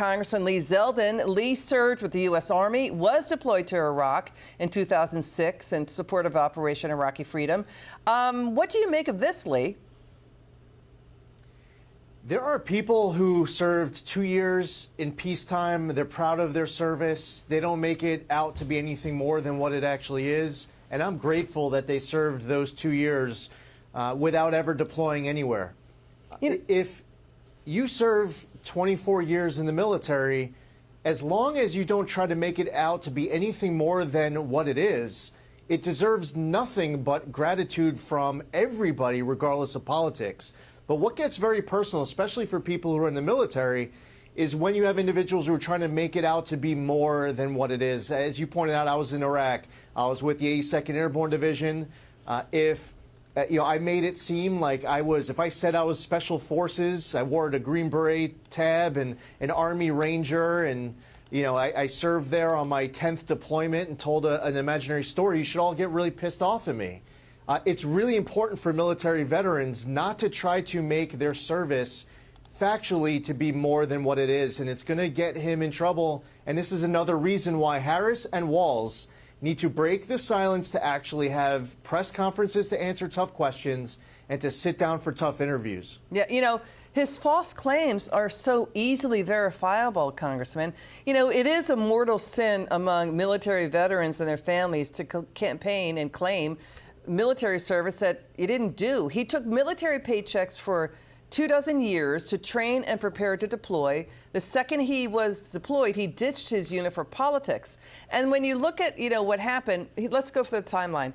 Congressman Lee Zeldin. Lee served with the U.S. Army, was deployed to Iraq in 2006 in support of Operation Iraqi Freedom. What do you make of this, Lee? There are people who served 2 years in peacetime. They're proud of their service. They don't make it out to be anything more than what it actually is. And I'm grateful that they served those 2 years without ever deploying anywhere. If you serve 24 years in the military, as long as you don't try to make it out to be anything more than what it is, it deserves nothing but gratitude from everybody, regardless of politics. But what gets very personal, especially for people who are in the military, is when you have individuals who are trying to make it out to be more than what it is. As you pointed out, I was in Iraq. I was with the 82nd Airborne Division. I made it seem like if I said I was Special Forces, I wore a Green Beret tab and an Army Ranger, and I served there on my 10th deployment and told an imaginary story, you should all get really pissed off at me. It's really important for military veterans not to try to make their service factually to be more than what it is, and it's going to get him in trouble. And this is another reason why Harris and Walz need to break the silence to actually have press conferences to answer tough questions and to sit down for tough interviews. Yeah, his false claims are so easily verifiable, Congressman. It is a mortal sin among military veterans and their families to campaign and claim military service that he didn't do. He took military paychecks for 24 years to train and prepare to deploy. The second he was deployed, he ditched his unit for politics. And when you look at, what happened, let's go for the timeline.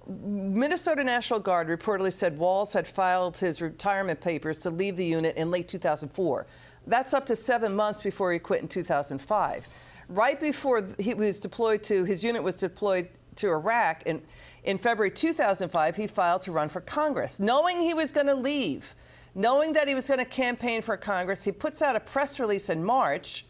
Minnesota National Guard reportedly said Walz had filed his retirement papers to leave the unit in late 2004. That's up to 7 months before he quit in 2005. Right before his unit was deployed to Iraq, in February 2005, he filed to run for Congress, knowing he was going to leave. Knowing that he was going to campaign for Congress, he puts out a press release in March,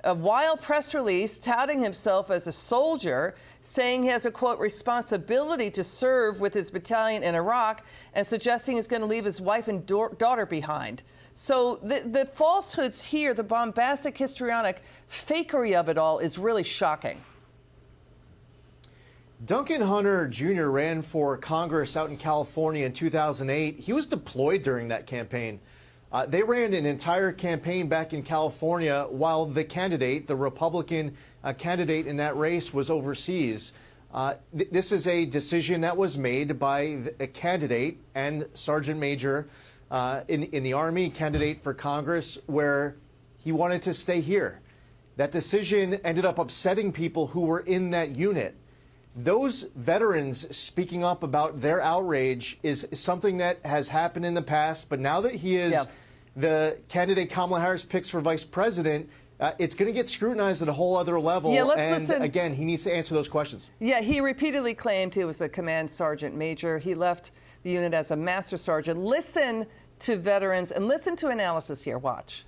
a wild press release touting himself as a soldier, saying he has a, quote, responsibility to serve with his battalion in Iraq, and suggesting he's going to leave his wife and daughter behind. So the falsehoods here, the bombastic, histrionic fakery of it all is really shocking. Duncan Hunter Jr. ran for Congress out in California in 2008. He was deployed during that campaign. They ran an entire campaign back in California while the candidate, the Republican candidate in that race, was overseas. This is a decision that was made by a candidate and Sergeant Major in the Army, candidate for Congress, where he wanted to stay here. That decision ended up upsetting people who were in that unit. Those veterans speaking up about their outrage is something that has happened in the past, but now that he is the candidate Kamala Harris picks for vice president, it's going to get scrutinized at a whole other level. Yeah, listen. Again, he needs to answer those questions. Yeah, he repeatedly claimed he was a command sergeant major. He left the unit as a master sergeant. Listen to veterans and listen to analysis here. Watch.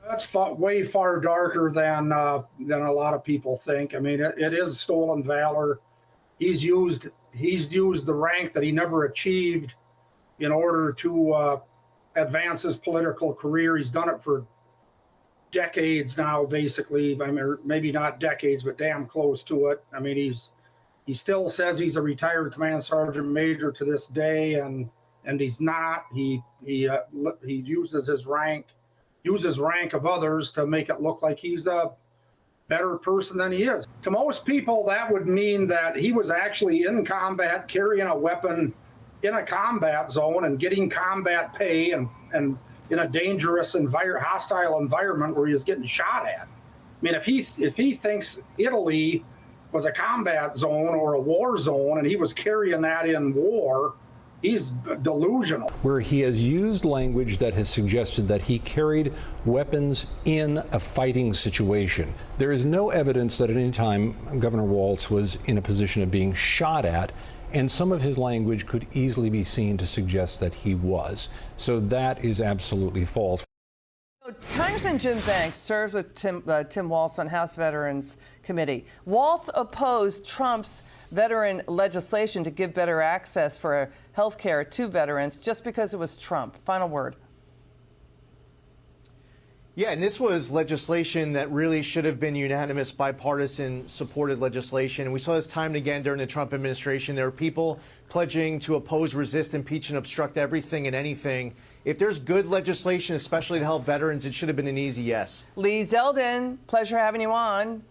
That's way far darker than a lot of people think. I mean, it is stolen valor. He's used the rank that he never achieved in order to advance his political career. He's done it for decades now, basically. I mean, maybe not decades, but damn close to it. I mean, he still says he's a retired command sergeant major to this day, and he's not. He uses his rank of others to make it look like he's a better person than he is. To most people, that would mean that he was actually in combat, carrying a weapon in a combat zone and getting combat pay and in a dangerous hostile environment where he was getting shot at. I mean, if he thinks Italy was a combat zone or a war zone and he was carrying that in war, he's delusional. Where he has used language that has suggested that he carried weapons in a fighting situation. There is no evidence that at any time Governor Walz was in a position of being shot at, and some of his language could easily be seen to suggest that he was. So that is absolutely false. Congressman Jim Banks served with Tim Walz on House Veterans Committee. Walz opposed Trump's veteran legislation to give better access for health care to veterans just because it was Trump. Final word. Yeah, and this was legislation that really should have been unanimous, bipartisan supported legislation. And we saw this time and again during the Trump administration. There were people pledging to oppose, resist, impeach, and obstruct everything and anything. If there's good legislation, especially to help veterans, it should have been an easy yes. Lee Zeldin, pleasure having you on.